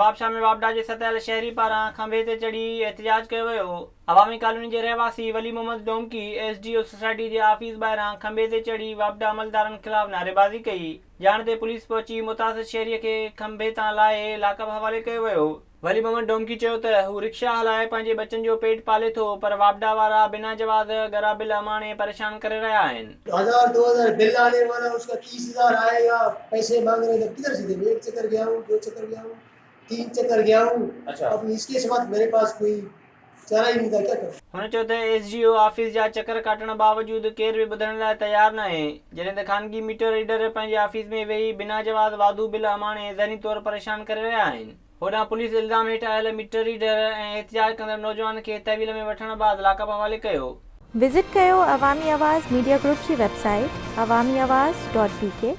नवाबशाह में वापडा जे सतयल शहरी पारां खंभे ते चढ़ी एहतजाज कयो वियो। अवामी कॉलोनी जे रहवासी वली मोहम्मद डोमकी SDO सोसाइटी जे ऑफिस ॿाहिरां खंभे ते चढ़ी वापडा अमलदारनि खिलाफ़ नारेबाज़ी कई। ॼाण ते पुलिस पहुची मुतासिर शहरीअ खे खंभे तां लाहे इलाक़े हवाले कयो वियो। वली मोहम्मद डोमकी चयो त हू रिक्शा हलाए पंहिंजे बचनि जो पेट पाले थो, पर वापडा वारा बिना जवाब ॻरा बिल माणे परेशान करे रहिया आहिनि। 1000-2000 बिल आने वाला, उसका 30,000 आएगा, पैसे मांग रहे थे, किधर से देंगे? 1 चक्कर गया हूँ, 2 चक्कर गया हूँ, 3 चक्कर गया हूँ। अच्छा। अब इसके सिवा मेरे पास कोई चारा ही नहीं था, क्या करूं? हुन चयो त SDO ऑफिस जा चक्कर काटण बावजूद केर बि ॿुधण लाइ तयार न आहे, जॾहिं त ख़ानगी मीटर रीडर पंहिंजे ऑफिस में वेही बिना जवाब वाधू बिल माणे ज़हनी तौर परेशान करे रहिया आहिनि। होॾां पुलिस इल्ज़ाम हेठि आयल मीटर रीडर ऐं एहतजाज कंदड़ नौजवान खे तहवील में वठण बाद लाकअप हवाले कयो। विज़िट कयो अवामी आवाज़ मीडिया ग्रुप जी वेबसाइट awamiawaz.pk।